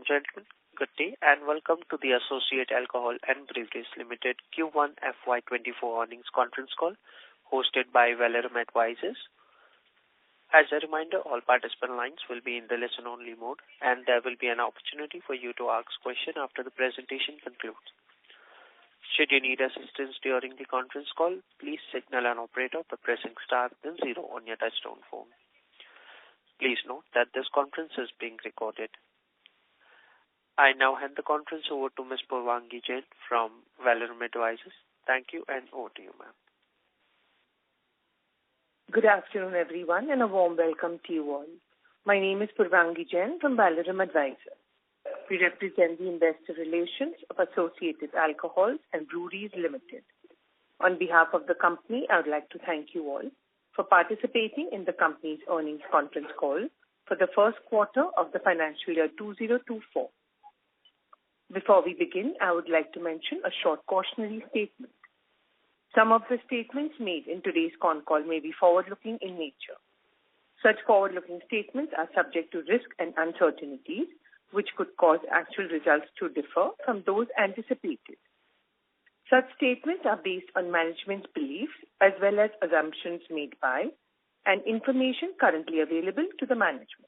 gentlemen, good day and welcome to the Associate Alcohol and Breweries Limited Q1 FY24 earnings conference call hosted by Valorum Advisors. As a reminder, all participant lines will be in the listen-only mode and there will be an opportunity for you to ask questions after the presentation concludes. Should you need assistance during the conference call, please signal an operator by pressing star then 0 on your touchtone phone. Please note that this conference is being recorded. I now hand the conference over to Ms. Purvangi Jain from Valorum Advisors. Thank you and over to you, ma'am. Good afternoon, everyone, and a warm welcome to you all. My name is Purvangi Jain from Valorum Advisors. We represent the investor relations of Associated Alcohols and Breweries Limited. On behalf of the company, I would like to thank you all for participating in the company's earnings conference call for the first quarter of the financial year 2024. Before we begin, I would like to mention a short cautionary statement. Some of the statements made in today's con call may be forward-looking in nature. Such forward-looking statements are subject to risk and uncertainties, which could cause actual results to differ from those anticipated. Such statements are based on management's beliefs as well as assumptions made by and information currently available to the management.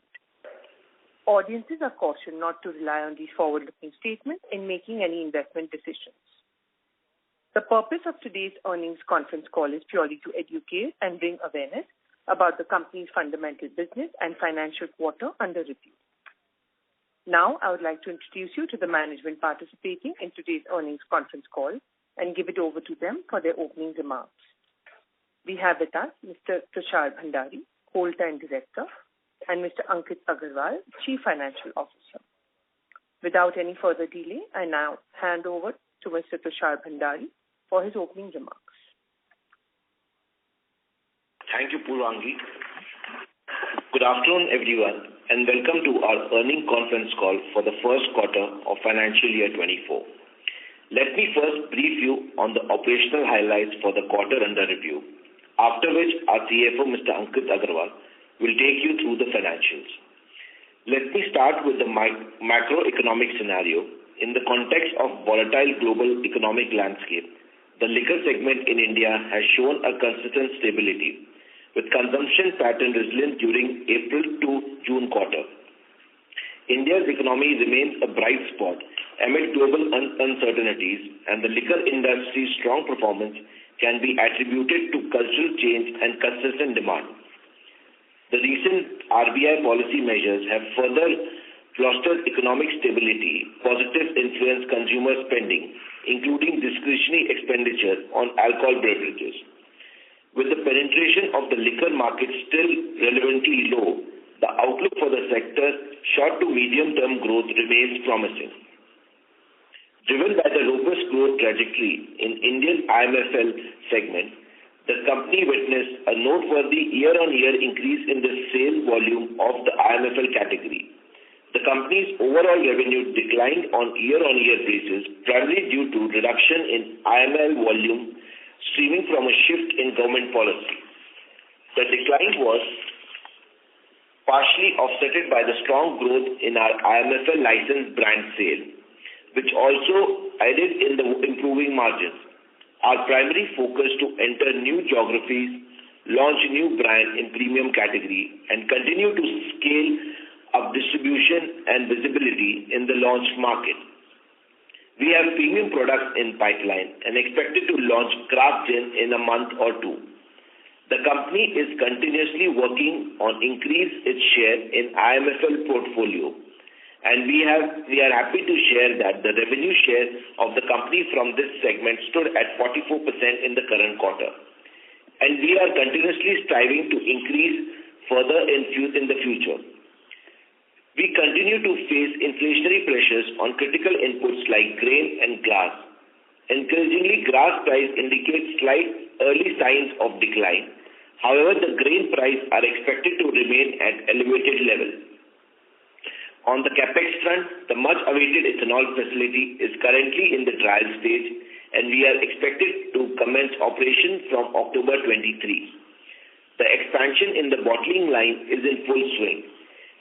Audiences are cautioned not to rely on these forward-looking statements in making any investment decisions. The purpose of today's earnings conference call is purely to educate and bring awareness about the company's fundamental business and financial quarter under review. Now, I would like to introduce you to the management participating in today's earnings conference call and give it over to them for their opening remarks. We have with us Mr. Tushar Bhandari, Whole-Time Director, and Mr. Ankit Agarwal, Chief Financial Officer. Without any further delay, I now hand over to Mr. Tushar Bhandari for his opening remarks. Thank you, Purvangi. Good afternoon, everyone, and welcome to our earnings conference call for the first quarter of financial year 24. Let me first brief you on the operational highlights for the quarter under review, after which our CFO, Mr. Ankit Agarwal, will take you through the financials. Let me start with the macroeconomic scenario. In the context of volatile global economic landscape, the liquor segment in India has shown a consistent stability, with consumption pattern resilient during April to June quarter. India's economy remains a bright spot amid global uncertainties, and the liquor industry's strong performance can be attributed to cultural change and consistent demand. The recent RBI policy measures have further fostered economic stability, positive influence consumer spending, including discretionary expenditure on alcohol beverages. With the penetration of the liquor market still relevantly low, the outlook for the sector short to medium-term growth remains promising. Driven by the robust growth trajectory in Indian IMFL segment, the company witnessed a noteworthy year-on-year increase in the sale volume of the IMFL category. The company's overall revenue declined on year-on-year basis, primarily due to reduction in IMFL volume stemming from a shift in government policy. The decline was partially offset by the strong growth in our IMFL licensed brand sale, which also aided in the improving margins. Our primary focus to enter new geographies, launch new brand in premium category, and continue to scale up distribution and visibility in the launched market. We have premium products in pipeline and expected to launch craft gin in a month or two. The company is continuously working on increase its share in IMFL portfolio, and we are happy to share that the revenue share of the company from this segment stood at 44% in the current quarter, and we are continuously striving to increase further in the future. We continue to face inflationary pressures on critical inputs like grain and glass. Encouragingly, glass price indicates slight early signs of decline. However, the grain price are expected to remain at elevated level. On the capex front, the much-awaited ethanol facility is currently in the trial stage, and we are expected to commence operation from October 23. The expansion in the bottling line is in full swing.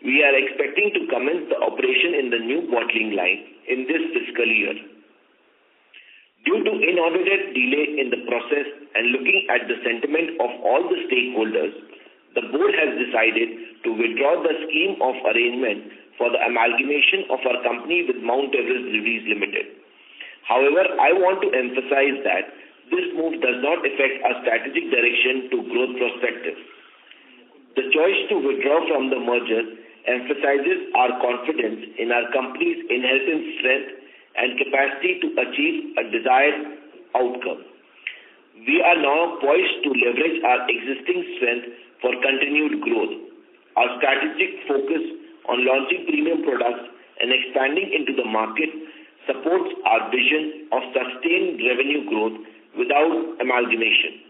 We are expecting to commence the operation in the new bottling line in this fiscal year. Due to inordinate delay in the process and looking at the sentiment of all the stakeholders, the board has decided to withdraw the scheme of arrangement for the amalgamation of our company with Mount Everest Breweries Limited. However, I want to emphasize that this move does not affect our strategic direction to growth perspective. The choice to withdraw from the merger emphasizes our confidence in our company's inherent strength and capacity to achieve a desired outcome. We are now poised to leverage our existing strength for continued growth. Our strategic focus on launching premium products and expanding into the market supports our vision of sustained revenue growth without amalgamation.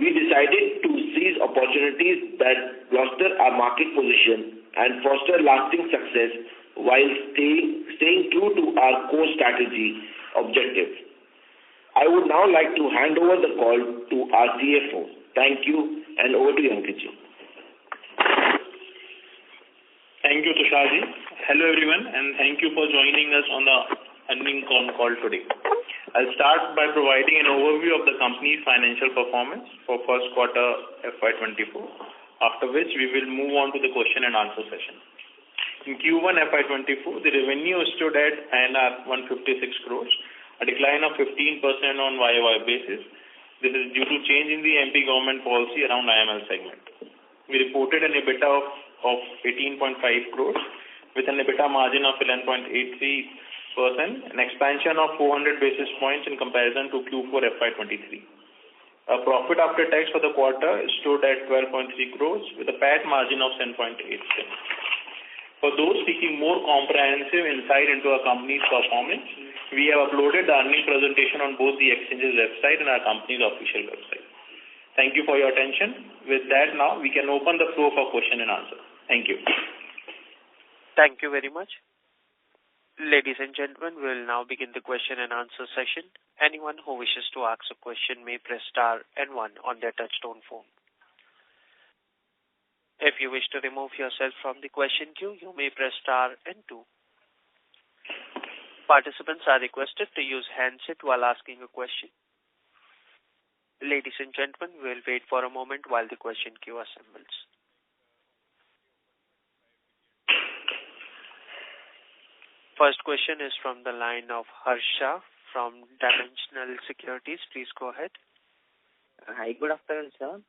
We decided to seize opportunities that bolster our market position and foster lasting success while staying true to our core strategy objective. I would now like to hand over the call to our CFO. Thank you, and over to you, Ankitji. Thank you, Tusharji. Hello, everyone, and thank you for joining us on the earnings call today. I'll start by providing an overview of the company's financial performance for first quarter FY24, after which we will move on to the question and answer session. In Q1 FY24, the revenue stood at INR 156 crores, a decline of 15% on YOY basis. This is due to change in the MP government policy around IML segment. We reported an EBITDA of 18.5 crores with an EBITDA margin of 11.83%, an expansion of 400 basis points in comparison to Q4 FY23. Our profit after tax for the quarter stood at 12.3 crores with a PAT margin of 10.8%. For those seeking more comprehensive insight into our company's performance, we have uploaded the earnings presentation on both the exchange's website and our company's official website. Thank you for your attention. With that, now we can open the floor for question and answer. Thank you. Thank you very much. Ladies and gentlemen, we will now begin the question and answer session. Anyone who wishes to ask a question may press star and 1 on their touchtone phone. If you wish to remove yourself from the question queue, you may press star and 2. Participants are requested to use handset while asking a question. Ladies and gentlemen, we'll wait for a moment while the question queue assembles. First question is from the line of Harsha from Dimensional Securities. Please go ahead. Hi, good afternoon, sir.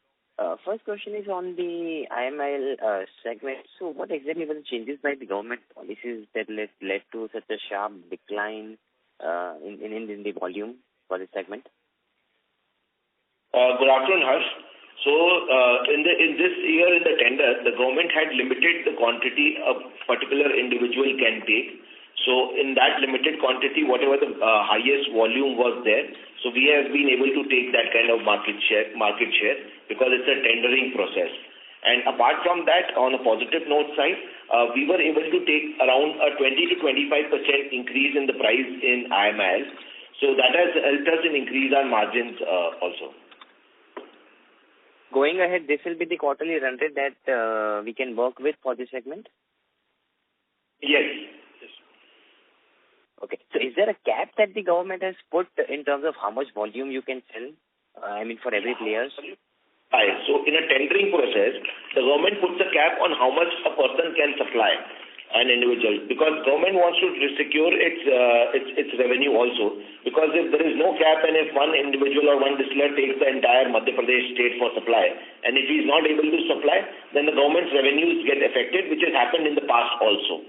First question is on the IML segment. So what exactly were the changes by the government policies that led to such a sharp decline in the volume for this segment? Good afternoon, Harsh. So in this year in the tender, the government had limited the quantity a particular individual can take. So in that limited quantity, whatever the highest volume was there, so we have been able to take that kind of market share because it's a tendering process. And apart from that, on a positive note side, we were able to take around a 20 to 25% increase in the price in IML. So that has helped us in increase our margins also. Going ahead, this will be the quarterly run rate that we can work with for this segment? Yes. Okay. So is there a cap that the government has put in terms of how much volume you can sell? For every player? So in a tendering process, the government puts a cap on how much a person can supply an individual, because government wants to secure its revenue also. Because if there is no cap and if one individual or one distiller takes the entire Madhya Pradesh state for supply, and if he is not able to supply, then the government's revenues get affected, which has happened in the past also.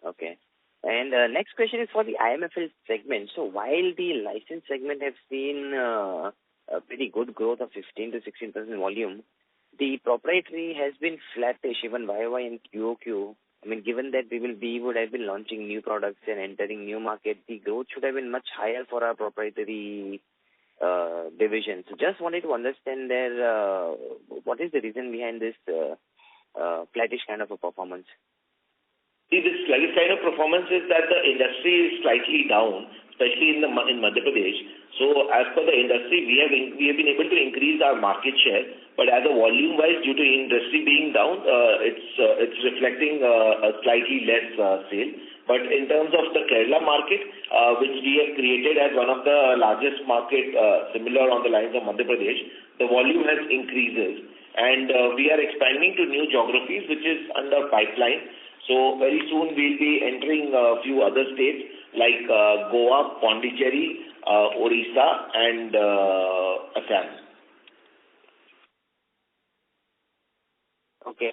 Okay. And next question is for the IMFL segment. So while the license segment has seen a pretty good growth of 15 to 16% volume, the proprietary has been flattish even YOY and QOQ. Given that we would have been launching new products and entering new markets, the growth should have been much higher for our proprietary division. So just wanted to understand there, what is the reason behind this flattish kind of a performance? See, this slight kind of performance is that the industry is slightly down, especially in Madhya Pradesh. So as per the industry, we have been able to increase our market share, but as a volume-wise, due to industry being down, it's reflecting a slightly less sale. But in terms of the Kerala market, which we have created as one of the largest market, similar on the lines of Madhya Pradesh, the volume has increases, and we are expanding to new geographies, which is under pipeline. So very soon we'll be entering a few other states like Goa, Pondicherry, Orissa, and Assam. Okay.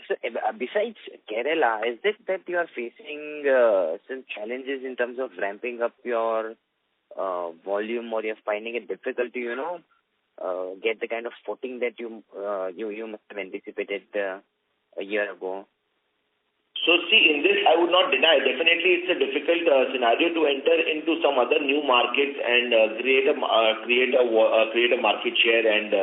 So besides Kerala, is it that you are facing some challenges in terms of ramping up your volume, or you're finding it difficult to, get the kind of footing that you must have anticipated a year ago? So see, in this I would not deny. Definitely, it's a difficult scenario to enter into some other new markets and create a market share and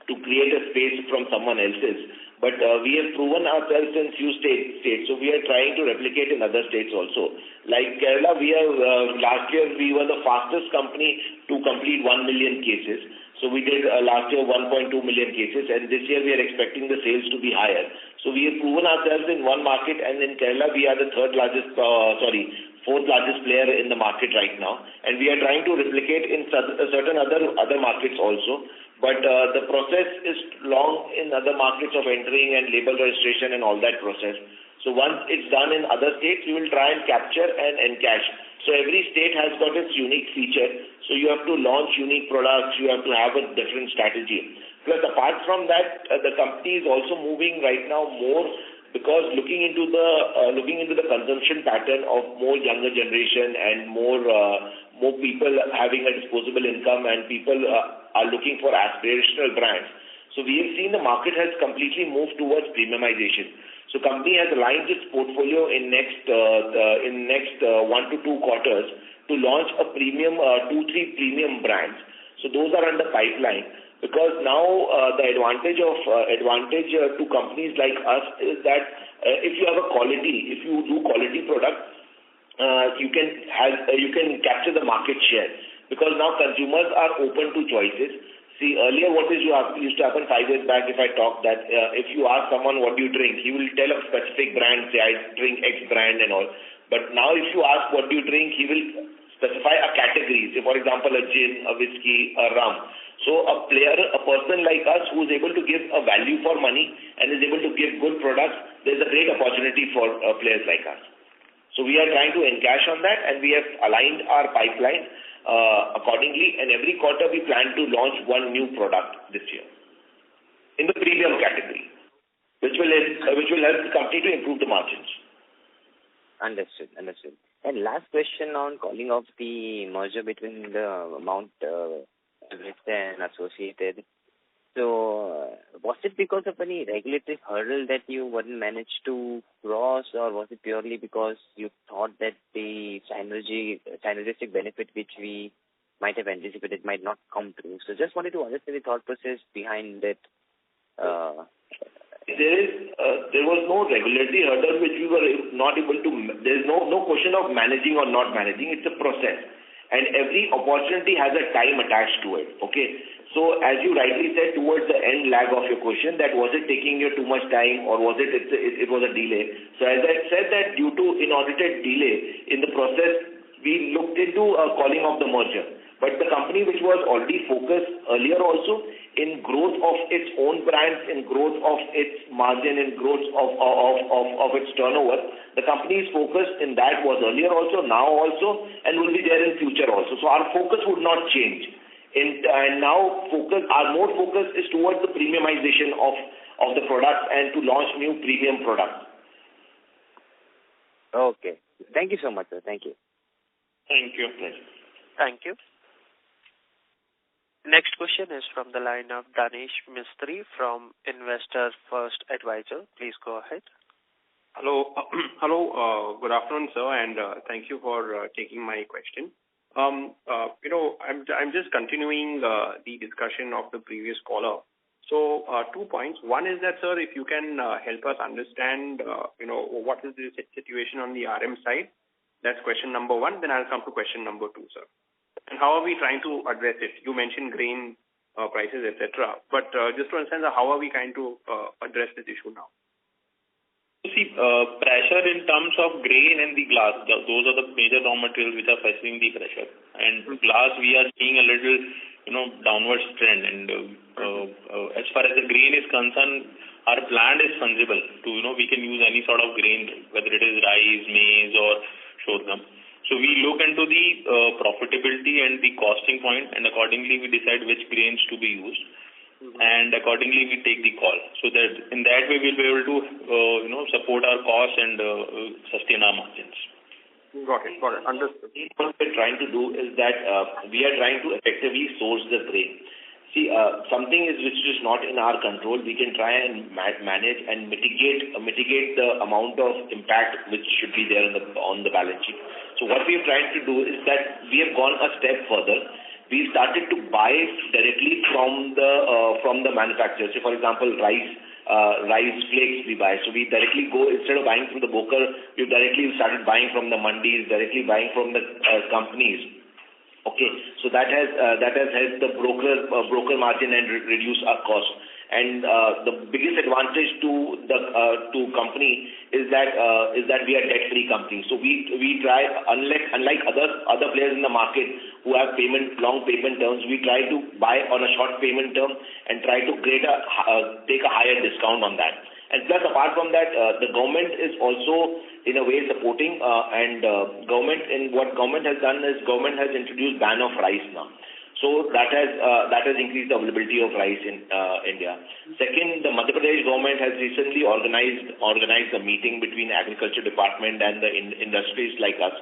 to create a space from someone else's. But we have proven ourselves in few states, so we are trying to replicate in other states also. Like Kerala, we have last year we were the fastest company to complete 1 million cases. So we did last year 1.2 million cases, and this year we are expecting the sales to be higher. So we have proven ourselves in one market, and in Kerala we are the fourth largest player in the market right now, and we are trying to replicate in certain other markets also. But the process is long in other markets of entering and label registration and all that process. So once it's done in other states, we will try and capture and encash. So every state has got its unique feature. So you have to launch unique products. You have to have a different strategy. Plus, apart from that, the company is also moving right now more because looking into the consumption pattern of more younger generation and more people having a disposable income, and people are looking for aspirational brands. So we have seen the market has completely moved towards premiumization. So company has aligned its portfolio in next 1 to 2 quarters to launch a premium 2-3 premium brands. So those are under pipeline, because now the advantage to companies like us is that if you do quality product, you can capture the market share, because now consumers are open to choices. See, earlier used to happen 5 years back, if I talk that if you ask someone what do you drink, he will tell a specific brand, say I drink X brand and all. But now if you ask what do you drink, he will specify a category, say for example a gin, a whiskey, a rum. So a person like us who is able to give a value for money and is able to give good products, there's a great opportunity for players like us. So we are trying to encash on that, and we have aligned our pipeline accordingly, and every quarter we plan to launch one new product this year in the premium category, which will help the company to improve the margins. Understood. And last question on calling of the merger between the Mount Everest and Associated. So was it because of any regulatory hurdle that you wouldn't manage to cross, or was it purely because you thought that the synergistic benefit which we might have anticipated might not come through? So just wanted to understand the thought process behind it. There was no regulatory hurdle which we were not able to. There is no question of managing or not managing. It's a process, and every opportunity has a time attached to it. Okay. So as you rightly said, towards the end lag of your question, that was it taking you too much time, or was it was a delay? So as I said, that due to inaudited delay in the process, we looked into calling of the merger. But the company which was already focused earlier also in growth of its own brands, in growth of its margin, in growth of its turnover, the company's focus in that was earlier also, now also, and will be there in future also. So our focus would not change. And now our more focus is towards the premiumization of the products and to launch new premium products. Okay. Thank you so much, sir. Thank you. Thank you. Thank you. Next question is from the line of Danish Mistry from Investor First Advisor. Please go ahead. Hello. Good afternoon, sir, and thank you for taking my question. I'm just continuing the discussion of the previous caller. So 2 points. One is that, sir, if you can help us understand, what is the situation on the RM side, That's question number one. Then I'll come to question number two, sir. And how are we trying to address it? You mentioned grain prices, etc. But just to understand, how are we trying to address this issue now? See, pressure in terms of grain and the glass, those are the major raw materials which are facing the pressure. And glass, we are seeing a little, downwards trend. And as far as the grain is concerned, our plant is fungible to, we can use any sort of grain, whether it is rice, maize or sorghum. So we look into the profitability and the costing point, and accordingly we decide which grains to be used. And accordingly we take the call. So that in that way we'll be able to, support our costs and sustain our margins. Got it. Understood. What we're trying to do is that we are trying to effectively source the grain. See, something which is not in our control, we can try and manage and mitigate the amount of impact which should be there on the balance sheet. So what we are trying to do is that we have gone a step further. We started to buy directly from the manufacturers. So, for example, rice flakes we buy. So we directly go, instead of buying from the broker, we've directly started buying from the mandis, directly buying from the companies. Okay, so that has helped the broker margin and reduce our cost. And the biggest advantage to company is that we are debt-free company. So we try, unlike other players in the market who have long payment terms, we try to buy on a short payment term and try to take a higher discount on that. And plus, apart from that, the government is also in a way supporting. What government has done is government has introduced ban of rice now. So that has increased the availability of rice in India. Second, the Madhya Pradesh government has recently organized a meeting between Agriculture Department and the industries like us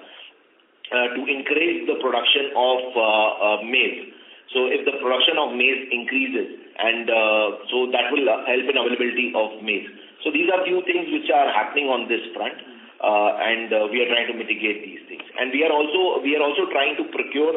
to encourage the production of maize. So if the production of maize increases, and so that will help in availability of maize. So these are few things which are happening on this front. And we are trying to mitigate these things, and we are also trying to procure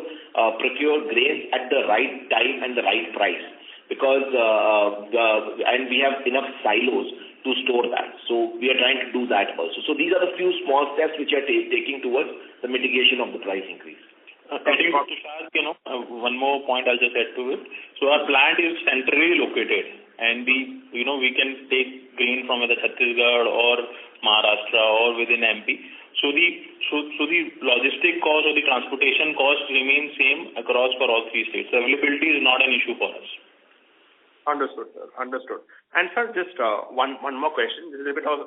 grains at the right time and the right price, because and we have enough silos to store that. So we are trying to do that also. So these are the few small steps which are taking towards the mitigation of the price increase. One more point I'll just add to it. So our plant is centrally located, and we can take grain from either Chhattisgarh or Maharashtra or within MP. So the logistic cost or the transportation cost remains same across for all three states. So availability is not an issue for us. Understood, sir. Understood. And sir, just one more question. This is a bit of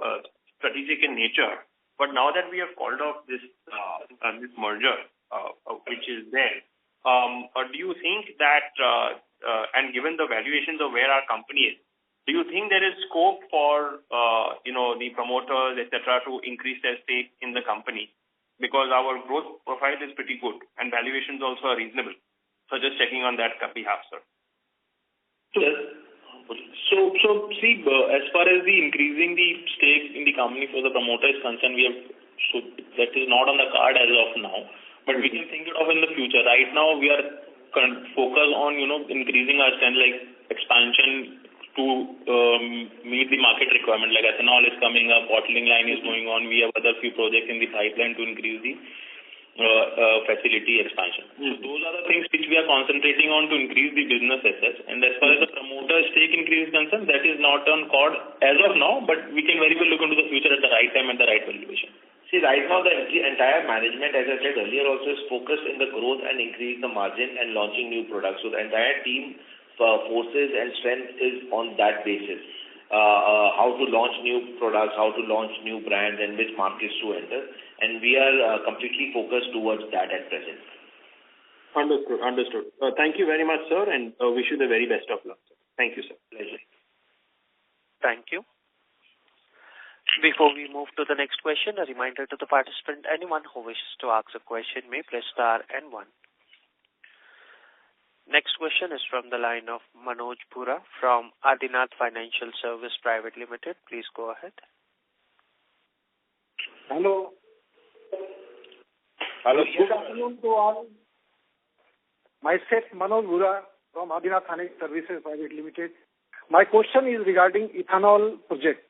strategic in nature, but now that we have called off this merger, which is there, do you think that and given the valuations of where our company is, do you think there is scope for the promoters, etc., to increase their stake in the company? Because our growth profile is pretty good and valuations also are reasonable. So just checking on that behalf, sir. So see, as far as the increasing the stake in the company for the promoter is concerned, that is not on the card as of now. But we can think it of in the future. Right now, we are focused on increasing our strength, like expansion to meet the market requirement. Like ethanol is coming up, bottling line is going on. We have other few projects in the pipeline to increase the facility expansion. So those are the things which we are concentrating on to increase the business assets. And as far as the promoter stake increase is concerned, that is not on card as of now, but we can very well look into the future at the right time and the right valuation. See, right now the entire management, as I said earlier, also is focused in the growth and increase the margin and launching new products. So the entire team forces and strength is on that basis. How to launch new products, how to launch new brands, and which markets to enter. And we are completely focused towards that at present. Understood. Thank you very much, sir, and wish you the very best of luck. Thank you, sir. Pleasure. Thank you. Before we move to the next question, a reminder to the participant, anyone who wishes to ask a question may press star and 1. Next question is from the line of Manoj Pura from Adinath Financial Service Private Limited. Please go ahead. Hello. Good afternoon to all. Myself, Manoj Pura from Adinath Financial Services Private Limited. My question is regarding ethanol project.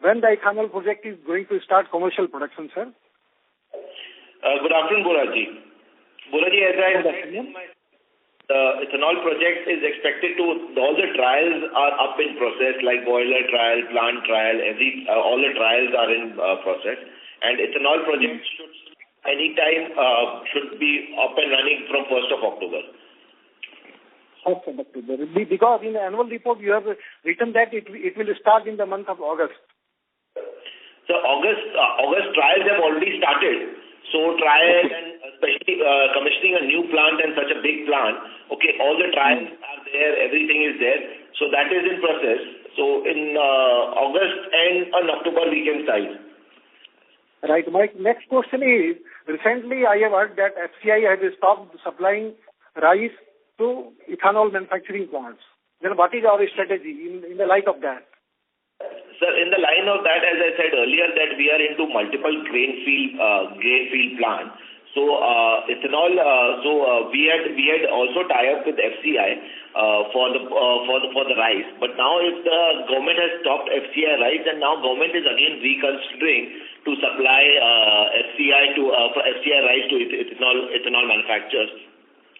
When the ethanol project is going to start commercial production, sir? Good afternoon, Boraji. Boraji, as I said, the ethanol project is expected to, all the trials are up in process, like boiler trial, plant trial, all the trials are in process. And ethanol project should be up and running from 1st of October. 1st of October. Because in the annual report you have written that it will start in the month of August. So August trials have already started. So trial and especially commissioning a new plant and such a big plant, okay, all the trials are there, everything is there. So that is in process. So in August and October we can start. Right. My next question is, recently I have heard that FCI has stopped supplying rice to ethanol manufacturing plants. Then what is our strategy in the light of that? Sir, in the line of that, as I said earlier, that we are into multiple grain field plants. So ethanol. We had also tie up with FCI for the rice. But now if the government has stopped FCI rice, and now government is again reconsidering to supply FCI rice to ethanol manufacturers.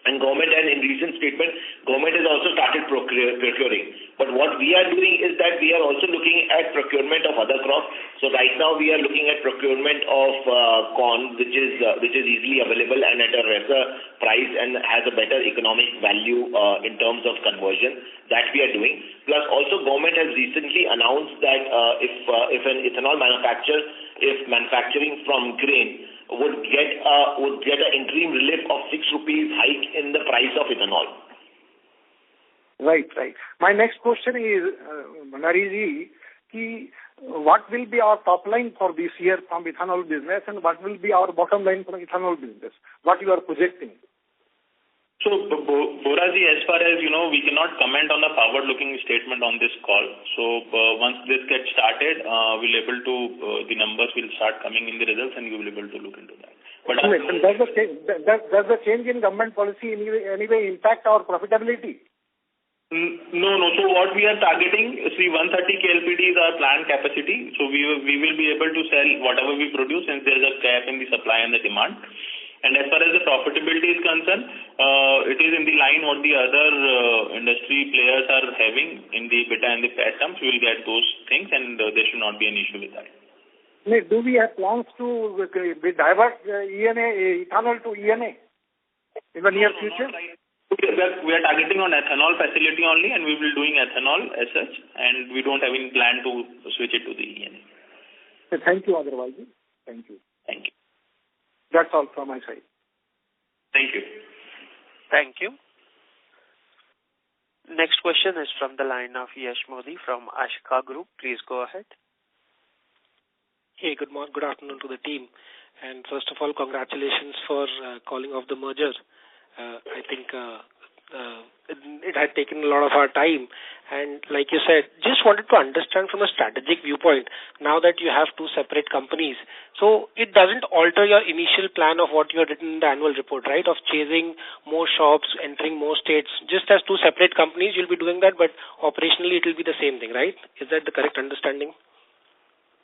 And government, and in recent statement, government has also started procuring. But what we are doing is that we are also looking at procurement of other crops. So right now we are looking at procurement of corn, which is easily available and at a lesser price and has a better economic value in terms of conversion. That we are doing. Plus also government has recently announced that if an ethanol manufacturer is manufacturing from grain, would get an interim relief of 6 rupees hike in the price of ethanol. Right. My next question is, Bhandari ji, what will be our top line for this year from ethanol business and what will be our bottom line from ethanol business? What you are projecting? So, Boraji, as far as you know, we cannot comment on the forward-looking statement on this call. So, once this gets started, the numbers will start coming in the results, and you will be able to look into that. But does the change in government policy in any way impact our profitability? No. So, what we are targeting, 130 KLPD is our planned capacity. So, we will be able to sell whatever we produce, since there is a gap in the supply and the demand. And as far as the profitability is concerned, it is in the line what the other industry players are having in the EBITDA and the PAT terms. We will get those things, and there should not be an issue with that. Do we have plans to divert ethanol to ENA in the near future? We are targeting on ethanol facility only, and we will be doing ethanol as such, and we don't have any plan to switch it to the ENA. Thank you, Agarwalji. Thank you. Thank you. That's all from my side. Thank you. Thank you. Next question is from the line of Yash Modi from Ashika Group. Please go ahead. Hey, good afternoon to the team. And first of all, congratulations for calling off the merger. I think it had taken a lot of our time. And like you said, just wanted to understand from a strategic viewpoint, now that you have two separate companies, so it doesn't alter your initial plan of what you had written in the annual report, right, of chasing more shops, entering more states. Just as two separate companies, you'll be doing that, but operationally it will be the same thing, right? Is that the correct understanding?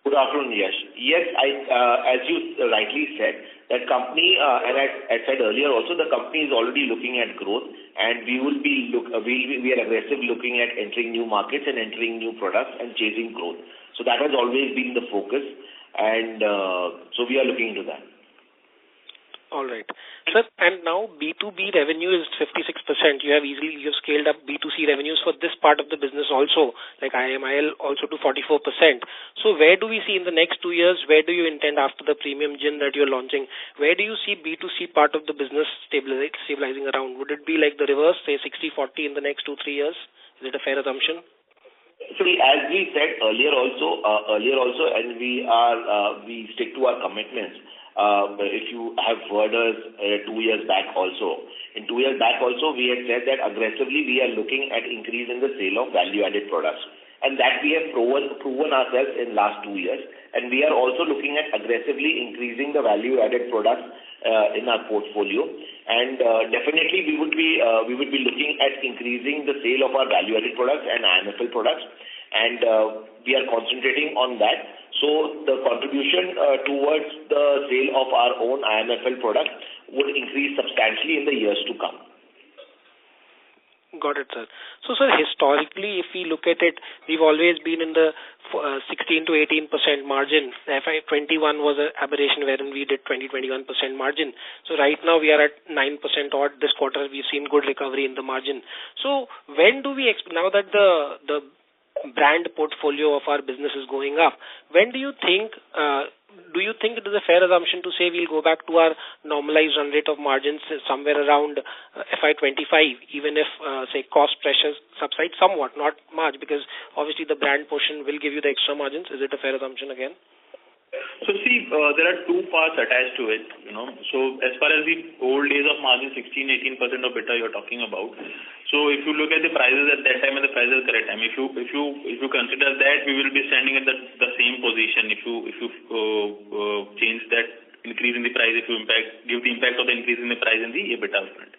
Good afternoon, Yash. Yes, as you rightly said, that company, and I said earlier also, the company is already looking at growth, and we are aggressive looking at entering new markets and entering new products and chasing growth. So that has always been the focus, and so we are looking into that. All right. Sir, and now B2B revenue is 56%. You have scaled up B2C revenues for this part of the business also, like IMIL also to 44%. So where do we see in the next 2 years, where do you intend after the premium gin that you're launching, where do you see B2C part of the business stabilizing around? Would it be like the reverse, say 60-40 in the next 2-3 years? Is it a fair assumption? So as we said earlier also, and we stick to our commitments. If you have heard us 2 years back also. In 2 years back also, we had said that aggressively we are looking at increasing the sale of value-added products. And that we have proven ourselves in last 2 years. And we are also looking at aggressively increasing the value-added products in our portfolio. And definitely we would be looking at increasing the sale of our value-added products and IMFL products. and we are concentrating on that. So the contribution towards the sale of our own IMFL product would increase substantially in the years to come. Got it, sir. So, sir, historically, if we look at it, we've always been in the 16 to 18% margin. FY21 was an aberration wherein we did 20-21% margin. So right now we are at 9% odd. This quarter we've seen good recovery in the margin. So when do we now that the brand portfolio of our business is going up, when do you think it is a fair assumption to say we'll go back to our normalized run rate of margins somewhere around FY25, even if, say, cost pressures subside somewhat, not much, because obviously the brand portion will give you the extra margins. Is it a fair assumption again? So see, there are two parts attached to it, So as far as the old days of margin, 16-18% of beta you're talking about. So if you look at the prices at that time and the prices at correct time, if you consider that, we will be standing at the same position. If you change that increase in the price, if you give the impact of the increase in the price in the EBITDA front.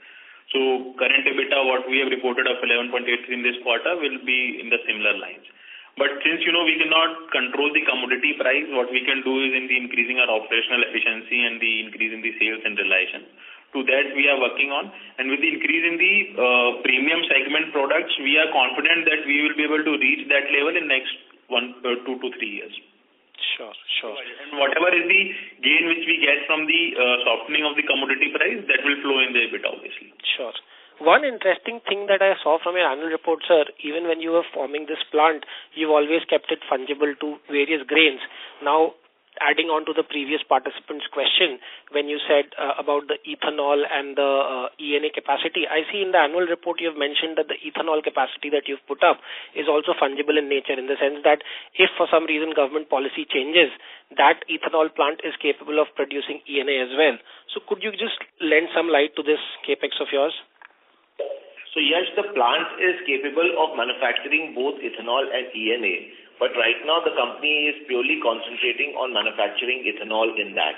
So current EBITDA, what we have reported of 11.83 in this quarter, will be in the similar lines. But since, we cannot control the commodity price, what we can do is in the increasing our operational efficiency and the increase in the sales and realization. To that we are working on. And with the increase in the premium segment products, we are confident that we will be able to reach that level in next 2 to 3 years. Sure. And whatever is the gain which we get from the softening of the commodity price, that will flow in the EBITDA, obviously. Sure. One interesting thing that I saw from your annual report, sir, even when you were forming this plant, you've always kept it fungible to various grains. Now, adding on to the previous participant's question, when you said about the ethanol and the ENA capacity, I see in the annual report you have mentioned that the ethanol capacity that you've put up is also fungible in nature, in the sense that if for some reason government policy changes, that ethanol plant is capable of producing ENA as well. So could you just lend some light to this capex of yours? So yes, the plant is capable of manufacturing both ethanol and ENA, but right now the company is purely concentrating on manufacturing ethanol in that.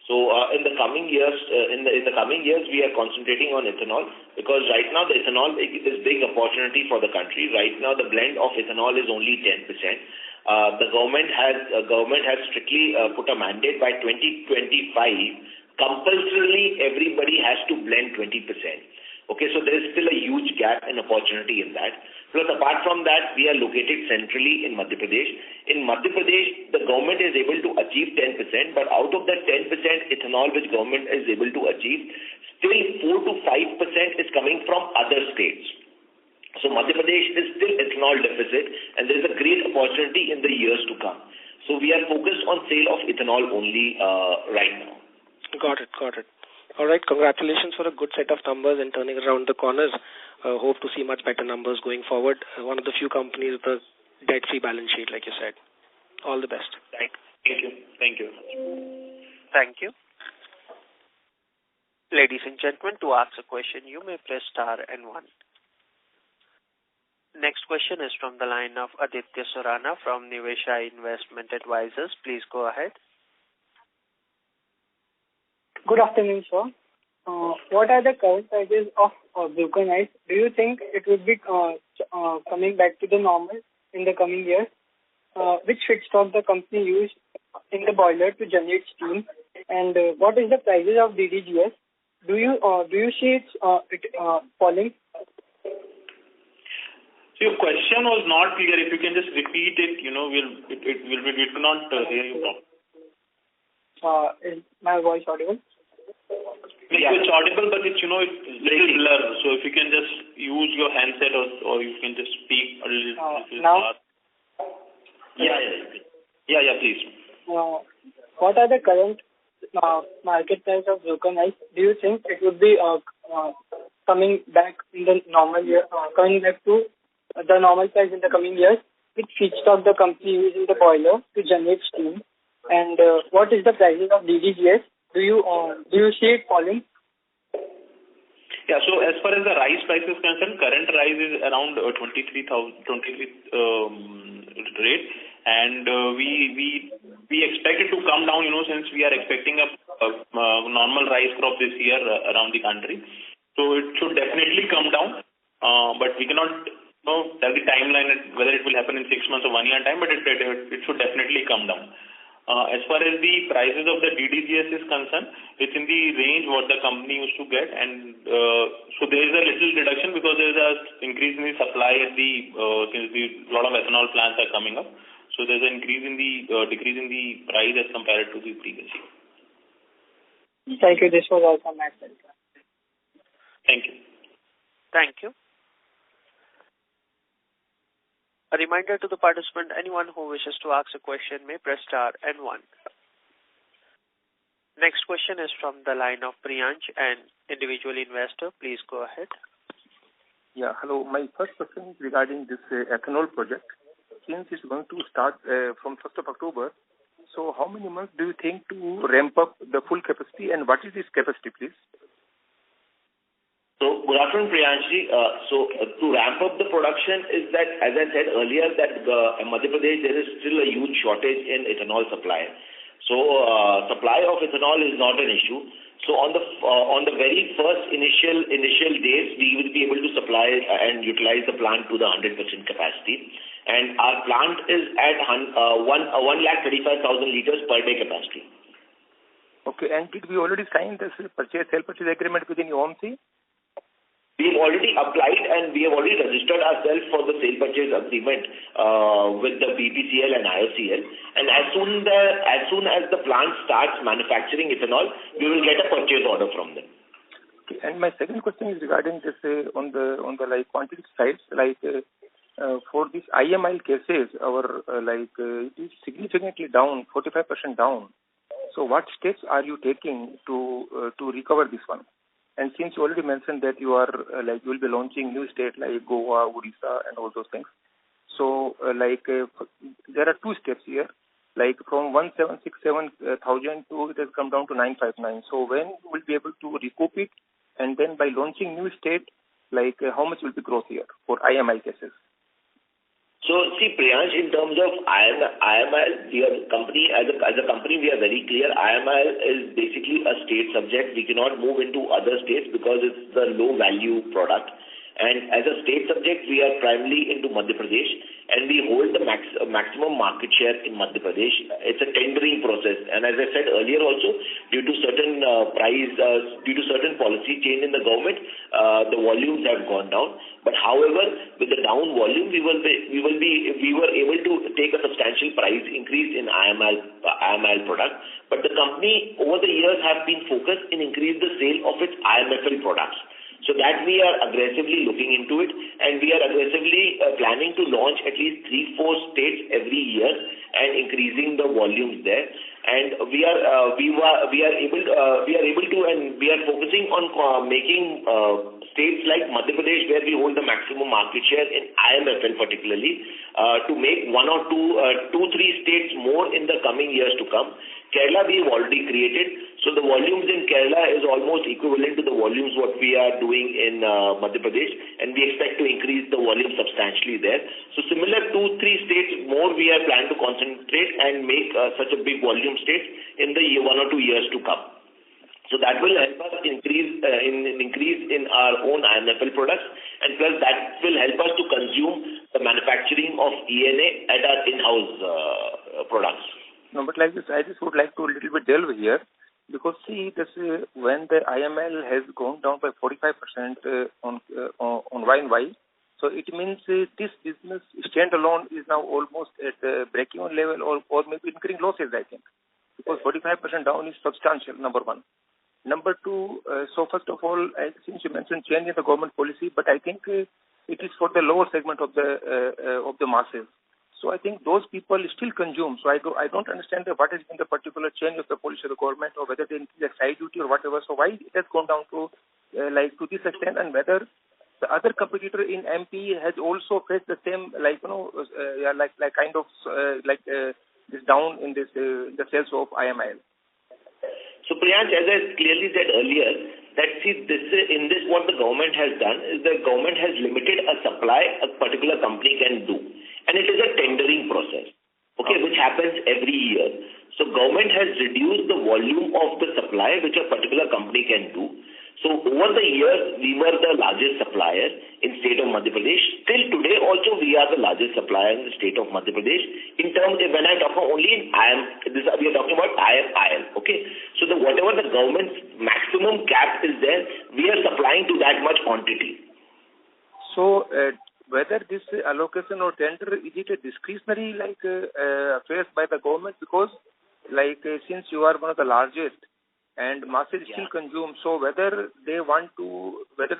So in the coming years, we are concentrating on ethanol, because right now the ethanol is big opportunity for the country. Right now the blend of ethanol is only 10%. The government has strictly put a mandate by 2025. Compulsorily, everybody has to blend 20%. Okay, so there is still a huge gap and opportunity in that. Plus, apart from that, we are located centrally in Madhya Pradesh. In Madhya Pradesh, the government is able to achieve 10%, but out of that 10% ethanol which government is able to achieve, still 4 to 5% is coming from other states. So Madhya Pradesh is still ethanol deficit, and there is a great opportunity in the years to come. So we are focused on sale of ethanol only right now. Got it. All right, congratulations for a good set of numbers and turning around the corners. Hope to see much better numbers going forward. One of the few companies with a debt-free balance sheet, like you said. All the best. Thank you. Thank you. Ladies and gentlemen, to ask a question, you may press star and 1. Next question is from the line of Aditya Surana from Nivesha Investment Advisors. Please go ahead. Good afternoon, sir. What are the current prices of broken ice? Do you think it would be coming back to the normal in the coming years? Which feedstock the company used in the boiler to generate steam? And what is the prices of DDGS? Do you see it falling? So your question was not clear. If you can just repeat it, we will not hear you properly. Is my voice audible? It's audible, but it's little blur. So if you can just use your handset or you can just speak a little now? Yeah, please. What are the current market price of broken ice? Do you think it would be coming back in the normal year, coming back to the normal price in the coming years? Which feedstock the company used in the boiler to generate steam? And what is the prices of DDGS? Do you see it falling? Yeah, so as far as the rice price is concerned, current rice is around 23 rate, and we expect it to come down, since we are expecting a normal rice crop this year around the country. So it should definitely come down, but we cannot There'll be timeline whether it will happen in 6 months or 1 year time, but it should definitely come down. As far as the prices of the DDGS is concerned, it's in the range what the company used to get, and so there is a little reduction because there is a increase in the supply at since a lot of ethanol plants are coming up. So there's an increase in the decrease in the price as compared to the previous year. Thank you. This was all from my side. Thank you. Thank you. A reminder to the participant, anyone who wishes to ask a question may press star and 1. Next question is from the line of Priyansh, an individual investor. Please go ahead. Yeah, hello. My first question is regarding this ethanol project. Since it's going to start from 1st of October, so how many months do you think to ramp up the full capacity, and what is this capacity, please? So, good afternoon, Priyanshi. To ramp up the production is that, as I said earlier, that in Madhya Pradesh there is still a huge shortage in ethanol supply. So, supply of ethanol is not an issue. So, on the very first initial days, we will be able to supply and utilize the plant to the 100% capacity. And our plant is at 135,000 liters per day capacity. Okay, and did we already sign this sale purchase agreement within OMC? We've already applied and we have already registered ourselves for the sale purchase agreement with the BPCL and IOCL. And as soon as the plant starts manufacturing ethanol, we will get a purchase order from them. Okay. And my second question is regarding this on the like quantity side, like for these IMIL cases, our it is significantly down, 45% down. So what steps are you taking to recover this one? And since you already mentioned that you are you will be launching new state like Goa, Odisha, and all those things. So there are two steps here. Like from 1,767,000 to it has come down to 959. So when you will be able to recoup it, and then by launching new state, how much will be growth here for IMI cases? So, see, Priyansh, in terms of IMIL, we are as a company, we are very clear. IMIL is basically a state subject. We cannot move into other states because it's the low value product. And as a state subject, we are primarily into Madhya Pradesh, and we hold the maximum market share in Madhya Pradesh. It's a tendering process, and as I said earlier, also due to certain policy change in the government, the volumes have gone down. But however, with the down volume, we were able to take a substantial price increase in IMIL product. But the company over the years have been focused in increase the sale of its IMFL products. So that we are aggressively looking into it, and we are aggressively planning to launch at least 3-4 states every year and increasing the volumes there. And we are able to, and we are focusing on making states like Madhya Pradesh, where we hold the maximum market share in IMFL particularly, to make 1 or 2, 3 states more in the coming years to come. Kerala we have already created, so the volumes in Kerala is almost equivalent to the volumes what we are doing in Madhya Pradesh, and we expect to increase the volume substantially there. So similar 2-3 states more we are planning to concentrate and make such a big volume states in the 1 or 2 years to come. So that will help us increase in our own IMFL products, and plus that will help us to consume the manufacturing of ENA at our in-house products. No, but like this, I just would like to a little bit delve here, because see, this when the IML has gone down by 45% on Y&Y, so it means this business standalone is now almost at break-even level or maybe incurring losses, I think, because 45% down is substantial, number one. Number two, so first of all, since you mentioned change in the government policy, but I think it is for the lower segment of the masses. So I think those people still consume. So I don't understand what has been the particular change of the policy of the government, or whether they increase excise duty or whatever. So why it has gone down to to this extent, and whether the other competitor in MP has also faced the same this down in this the sales of IMIL. So Priyansh, as I clearly said earlier, that in this what the government has done is the government has limited a supply a particular company can do, and it is a tendering process, which happens every year. So government has reduced the volume of the supply which a particular company can do. So over the years, we were the largest supplier in state of Madhya Pradesh. Till today also, we are the largest supplier in the state of Madhya Pradesh. In terms, when I talk only in we are talking about IMIL, okay? So whatever the government's maximum cap is there, we are supplying to that much quantity. So whether this allocation or tender, is it a discretionary affairs by the government? Because since you are one of the largest, and masses still consume. So whether the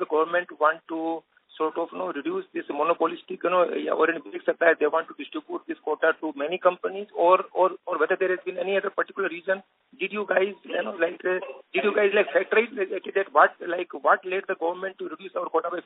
government want to sort of reduce this monopolistic or in big supply, they want to distribute this quota to many companies, or whether there has been any other particular reason. Did you guys factor it that what led the government to reduce our quota by 50%?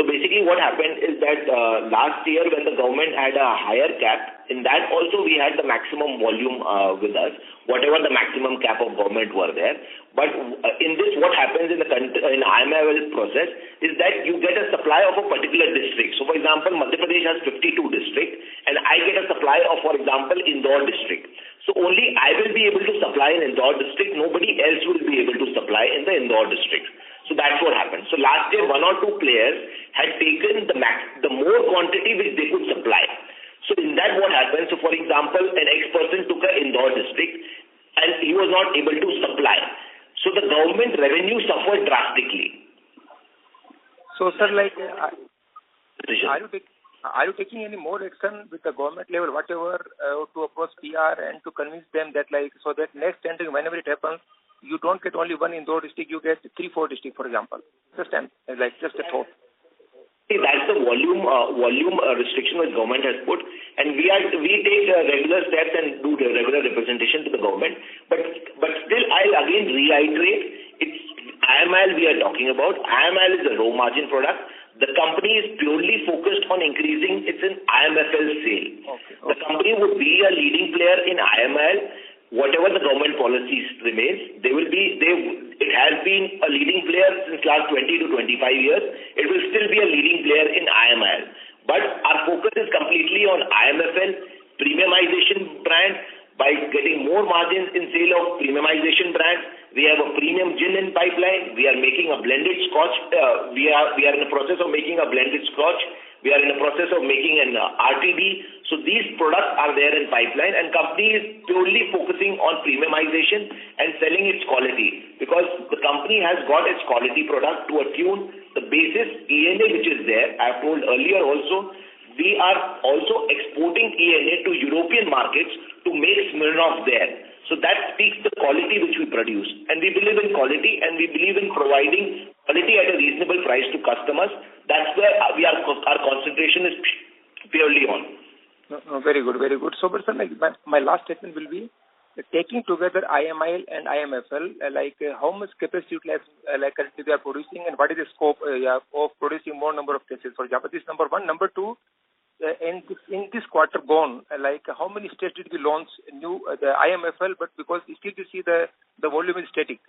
So basically what happened is that last year when the government had a higher cap, in that also we had the maximum volume with us, whatever the maximum cap of government were there. But in this, what happens in IMIL process is that you get a supply of a particular district. So for example, Madhya Pradesh has 52 districts and I get a supply of, for example, Indore district. So only I will be able to supply in Indore district, nobody else will be able to supply in the Indore district. So that's what happened. So last year, one or two players had taken the more quantity which they could supply. So in that, what happened? So for example, an ex-person took an Indore district and he was not able to supply. So the government revenue suffered drastically. So sir, are you taking any more action with the government level, whatever, to approach PR and to convince them that so that next tendering, whenever it happens, you don't get only one Indore district, you get 3-4 districts, for example. Just a thought. See, that's the volume restriction which government has put, and we take regular steps and do the regular representation to the government. But still, I'll again reiterate, it's IMIL we are talking about. IMIL is a low margin product. The company is purely focused on increasing its IMFL sale. Okay. The company would be a leading player in IMIL. Whatever the government policies remains, it has been a leading player since last 20 to 25 years. It will still be a leading player in IMIL. But our focus is completely on IMFL, premiumization brand, by getting more margins in sale of premiumization brands. We have a premium gin in pipeline. We are making a blended scotch. We are in the process of making a blended scotch. We are in the process of making an RTD. So these products are there in pipeline, and company is purely focusing on premiumization and selling its quality, because the company has got its quality product to attune the basis ENA which is there. I have told earlier also, we are also exporting ENA to European markets to make Smirnoff there. So that speaks the quality which we produce. And we believe in quality, and we believe in providing quality at a reasonable price to customers. That's where our concentration is purely on. No, very good, very good. So, but sir, my last statement will be, taking together IMIL and IMFL, how much capacity currently they are producing, and what is the scope of producing more number of cases? For example, this number one. Number two, in this quarter gone, how many states did we launch the IMFL, but because still you see the volume is static?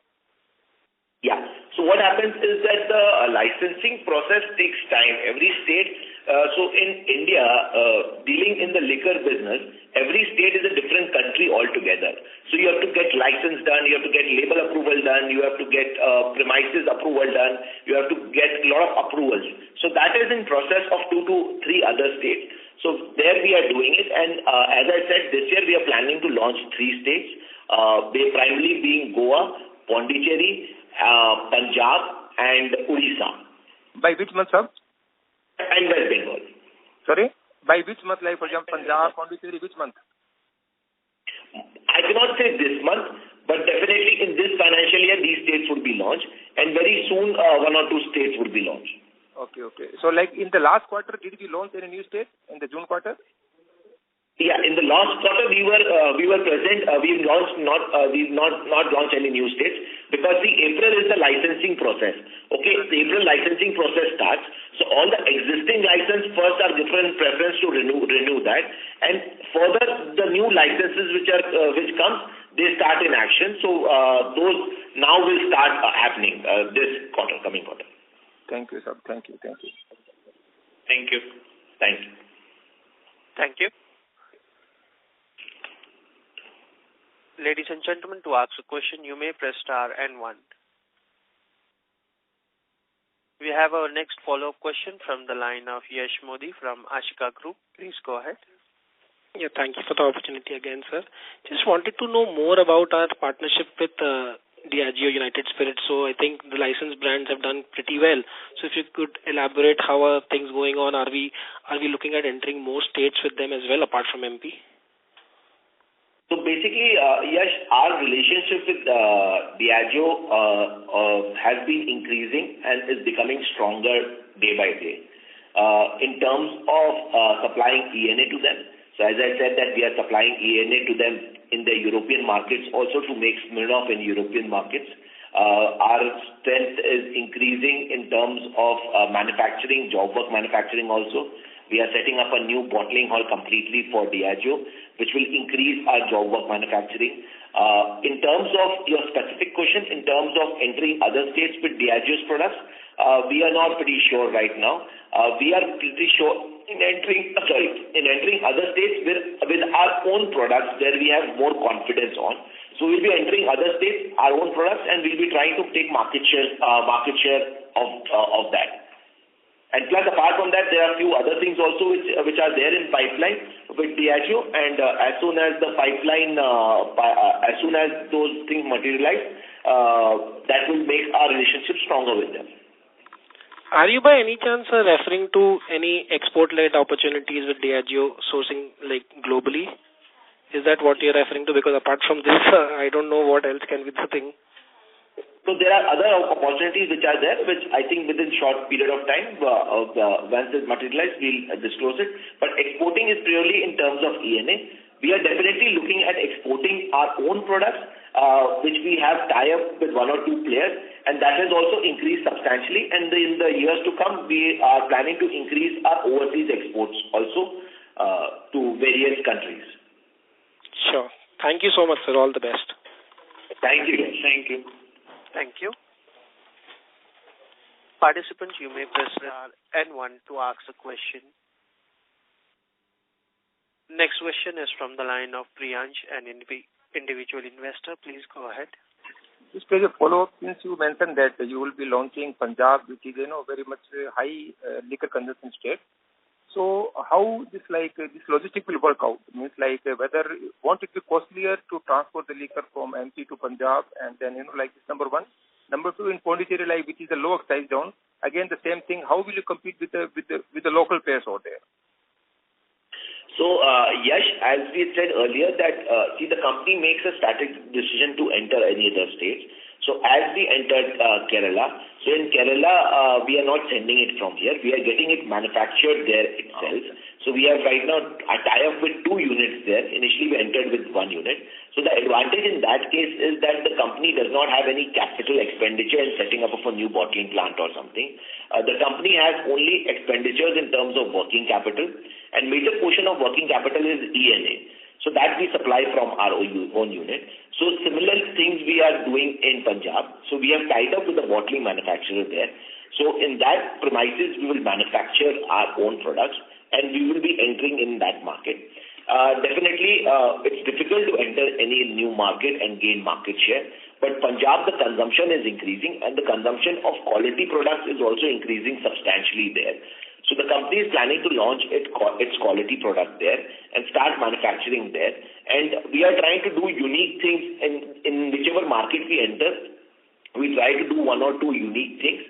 Yeah. So what happens is that the licensing process takes time. Every state, so in India, dealing in the liquor business, every state is a different country altogether. So you have to get license done, you have to get label approval done, you have to get premises approval done, you have to get a lot of approvals. So that is in process of 2 to 3 other states. So there we are doing it, and as I said, this year we are planning to launch 3 states, they primarily being Goa, Pondicherry, Punjab and Odisha. By which month, sir? And West Bengal. Sorry? By which month, for example, Punjab, Pondicherry, which month? I cannot say this month, but definitely in this financial year, these states would be launched, and very soon 1 or 2 states would be launched. Okay. So in the last quarter, did we launch any new state in the June quarter? Yeah, in the last quarter we were present. We've not launched any new states, because the April is the licensing process. Okay, the April licensing process starts. So all the existing license first are given preference to renew that, and further the new licenses which comes, they start in action. So those now will start happening this coming quarter. Thank you, sir. Thank you. Thank you. Thank you. Ladies and gentlemen, to ask a question, you may press star and 1. We have our next follow-up question from the line of Yash Modi from Ashika Group. Please go ahead. Yeah, thank you for the opportunity again, sir. Just wanted to know more about our partnership with Diageo United Spirits. So I think the licensed brands have done pretty well. So if you could elaborate, how are things going on? Are we looking at entering more states with them as well apart from MP? So basically, yes, our relationship with Diageo has been increasing and is becoming stronger day by day. In terms of supplying ENA to them, so as I said that we are supplying ENA to them in the European markets, also to make Smirnoff in European markets. Our strength is increasing in terms of manufacturing, job work manufacturing also. We are setting up a new bottling hall completely for Diageo, which will increase our job work manufacturing. In terms of your specific question, in terms of entering other states with Diageo's products, we are not pretty sure right now. We are pretty sure in entering other states with our own products where we have more confidence on. So we'll be entering other states, our own products, and we'll be trying to take market share of that. And plus, apart from that, there are a few other things also which are there in pipeline with Diageo, and as soon as the pipeline, as soon as those things materialize, that will make our relationship stronger with them. Are you by any chance referring to any export-led opportunities with Diageo sourcing like globally? Is that what you're referring to? Because apart from this, I don't know what else can be the thing. So there are other opportunities which are there, which I think within short period of time, once it materializes, we'll disclose it. But exporting is purely in terms of ENA. We are definitely looking at exporting our own products, which we have tie-up with one or two players, and that has also increased substantially. And in the years to come, we are planning to increase our overseas exports also to various countries. Sure. Thank you so much, sir. All the best. Thank you. Thank you. Thank you. Participants, you may press star and 1 to ask a question. Next question is from the line of Priyansh, an individual investor. Please go ahead. Just as a follow-up, since you mentioned that you will be launching Punjab, which is very much high liquor consumption state. So how this logistic will work out? Means whether won't it be costlier to transport the liquor from MP to Punjab, and then this number one. Number two, in Pondicherry, which is a low excise zone, again the same thing. How will you compete with the local players out there? So Yash, as we said earlier, that the company makes a strategic decision to enter any other states. So as we entered Kerala, so in Kerala, we are not sending it from here. We are getting it manufactured there itself. So we have right now a tie-up with 2 units there. Initially, we entered with 1 unit. So the advantage in that case is that the company does not have any capital expenditure in setting up of a new bottling plant or something. The company has only expenditures in terms of working capital, and major portion of working capital is ENA. So that we supply from our own unit. So similar things we are doing in Punjab. So we have tied up with the bottling manufacturer there. So in that premises, we will manufacture our own products, and we will be entering in that market. Definitely, it's difficult to enter any new market and gain market share. But Punjab, the consumption is increasing, and the consumption of quality products is also increasing substantially there. So the company is planning to launch its quality product there and start manufacturing there. And we are trying to do unique things in whichever market we enter. We try to do 1 or 2 unique things,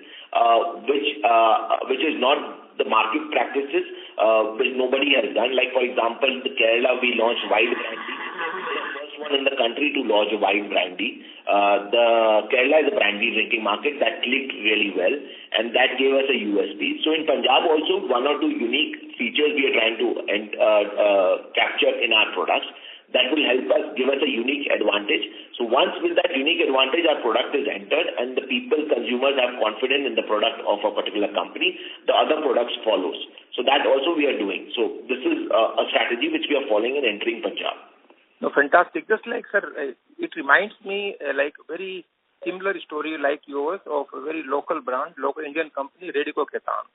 which is not the market practices, which nobody has done. Like, for example, the Kerala, we launched white brandy. The first one in the country to launch a white brandy. The Kerala is a brandy drinking market that clicked really well, and that gave us a USP. So in Punjab also, 1 or 2 unique features we are trying to capture in our products. That will help us, give us a unique advantage. So once with that unique advantage, our product is entered and the consumers have confidence in the product of a particular company, the other products follows. So that also we are doing. So this is a strategy which we are following in entering Punjab. No, fantastic. Just like, sir, it reminds me like very similar story like yours of a very local brand, local Indian company, Radico Khaitan.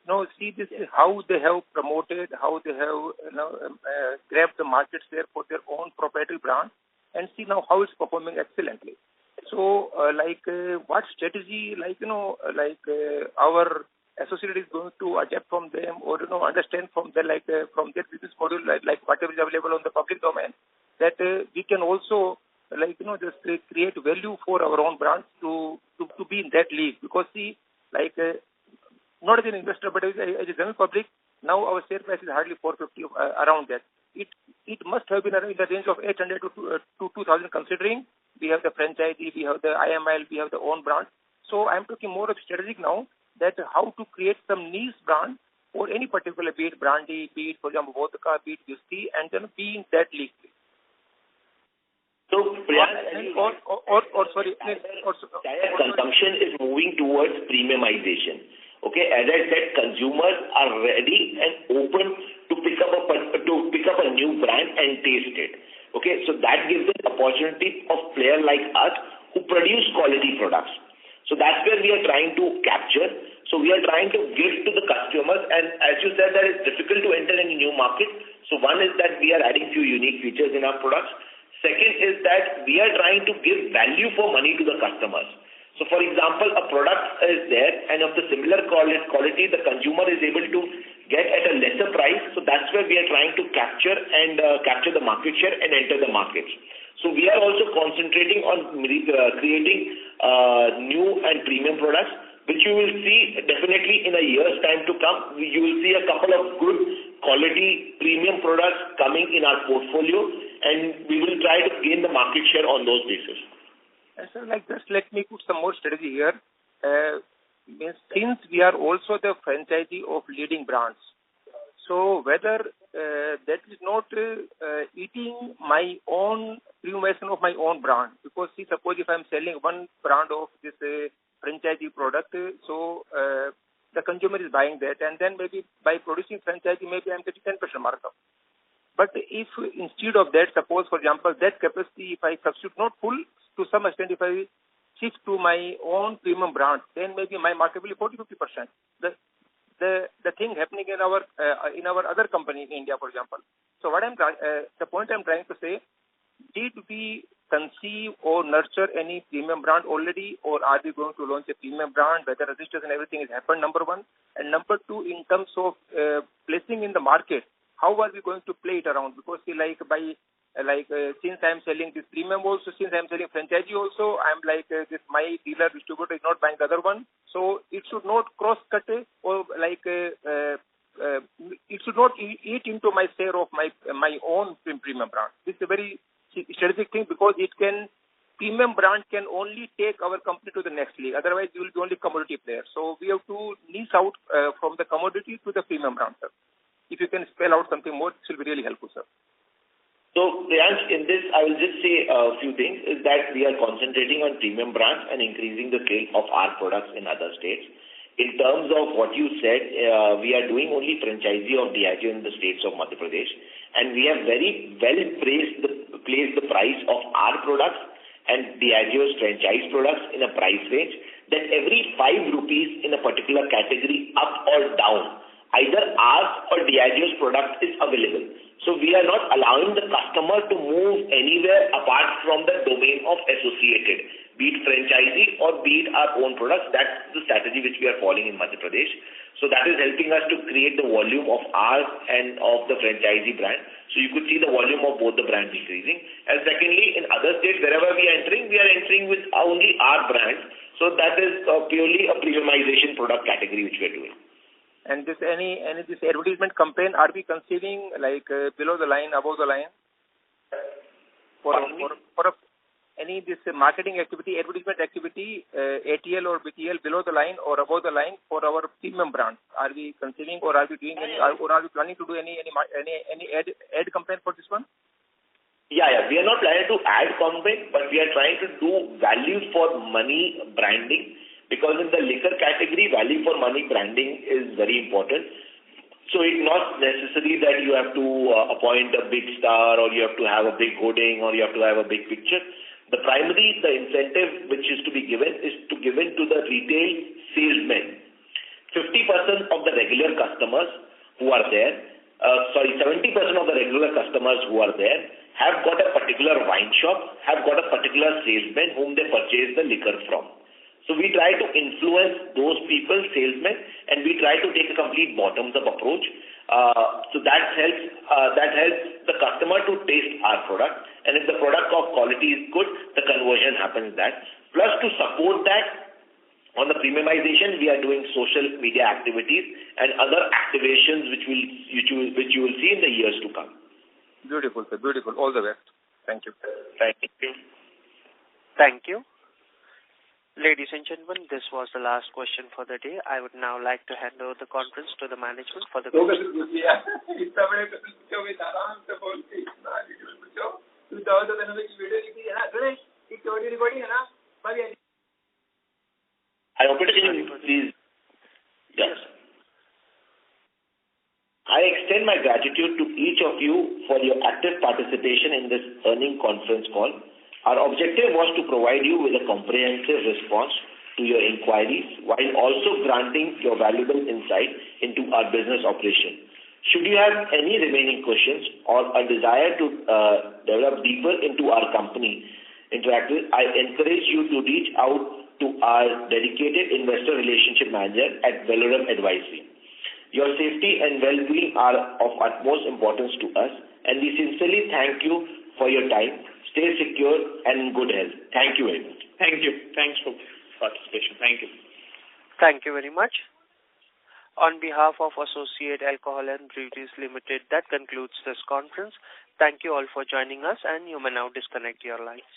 Now, see this is how they have promoted, how they have grabbed the market share for their own proprietary brand, and see now how it's performing excellently. So, what strategy, our associate is going to adapt from them, or understand from their from their business model, like whatever is available on the public domain, that we can also just create value for our own brands to be in that league. Because see, not as an investor, but as a general public, now our share price is hardly 450, around that. It must have been in the range of 800 to 2,000, considering we have the franchisee, we have the IML, we have the own brand. So I'm talking more of strategic now, that how to create some niche brand for any particular, be it brandy, be it, for example, vodka, be it whiskey, and then be in that league. So, consumption is moving towards premiumization. Okay, as I said, consumers are ready and open to pick up a new brand and taste it. Okay, so that gives an opportunity of player like us who produce quality products. So that's where we are trying to capture. So we are trying to give to the customers, and as you said, that it's difficult to enter any new market. So one is that we are adding few unique features in our products. Second is that we are trying to give value for money to the customers. So for example, a product is there and of the similar quality, the consumer is able to get at a lesser price. So that's where we are trying to capture the market share and enter the markets. So we are also concentrating on creating new and premium products, which you will see definitely in a year's time to come. You will see a couple of good quality premium products coming in our portfolio, and we will try to gain the market share on those basis. And so, just let me put some more strategy here. Since we are also the franchisee of leading brands, so whether that is not eating my own premiumization of my own brand, because see, suppose if I'm selling one brand of this franchisee product, so the consumer is buying that, and then maybe by producing franchisee, maybe I'm getting 10% markup. But if instead of that, suppose, for example, that capacity, if I substitute not full, to some extent, if I shift to my own premium brand, then maybe my market will be 40-50%. The thing happening in our other company in India, for example. So the point I'm trying to say, did we conceive or nurture any premium brand already, or are we going to launch a premium brand, whether registers and everything has happened, number one. And number two, in terms of placing in the market, how are we going to play it around? Because see, since I'm selling this premium also, since I'm selling franchisee also, I'm this my dealer distributor is not buying the other one. So it should not cross-cut or it should not eat into my share of my own premium brand. This is a very strategic thing, because premium brand can only take our company to the next league. Otherwise, we will be only commodity player. So we have to niche out from the commodity to the premium brand, sir. If you can spell out something more, this will be really helpful, sir. So, Priyansh, in this, I will just say a few things, is that we are concentrating on premium brands and increasing the sale of our products in other states. In terms of what you said, we are doing only franchisee of Diageo in the states of Madhya Pradesh, and we have very well placed the price of our products and Diageo's franchise products in a price range that every 5 rupees in a particular category, up or down, either ours or Diageo's product is available. So we are not allowing the customer to move anywhere apart from the domain of associated, be it franchisee or be it our own products. That's the strategy which we are following in Madhya Pradesh. So that is helping us to create the volume of ours and of the franchisee brand. So you could see the volume of both the brands increasing. And secondly, in other states, wherever we are entering with only our brands. So that is purely a premiumization product category which we are doing. And this this advertisement campaign, are we conceiving below the line, above the line? For any this marketing activity, advertisement activity, ATL or BTL below the line or above the line for our premium brand? Are we conceiving, or are we doing any, or are we planning to do any ad campaign for this one? Yeah. We are not planning to ad campaign, but we are trying to do value for money branding. Because in the liquor category, value for money branding is very important. So it's not necessary that you have to appoint a big star, or you have to have a big hoarding, or you have to have a big picture. The incentive which is to be given is to given to the retail salesmen. 50% of the regular customers who are there, 70% of the regular customers who are there have got a particular wine shop, have got a particular salesman whom they purchase the liquor from. So we try to influence those people, salesmen, and we try to take a complete bottoms-up approach. So that helps the customer to taste our product, and if the product of quality is good, the conversion happens that. Plus, to support that, on the premiumization, we are doing social media activities and other activations which you will see in the years to come. Beautiful, sir. Beautiful. All the best. Thank you. Thank you. Thank you. Ladies and gentlemen, this was the last question for the day. I would now like to hand over the conference to the management for the question. I operator, can you please? Yes. I extend my gratitude to each of you for your active participation in this earning conference call. Our objective was to provide you with a comprehensive response to your inquiries while also granting your valuable insight into our business operation. Should you have any remaining questions or a desire to develop deeper into our company Interactive, I encourage you to reach out to our dedicated investor relationship manager at Velorum Advisory. Your safety and well-being are of utmost importance to us, and we sincerely thank you for your time. Stay secure and in good health. Thank you very much. Thank you. Thanks for participation. Thank you. Thank you very much. On behalf of Associate Alcohol and Breweries Limited, that concludes this conference. Thank you all for joining us, and you may now disconnect your lines.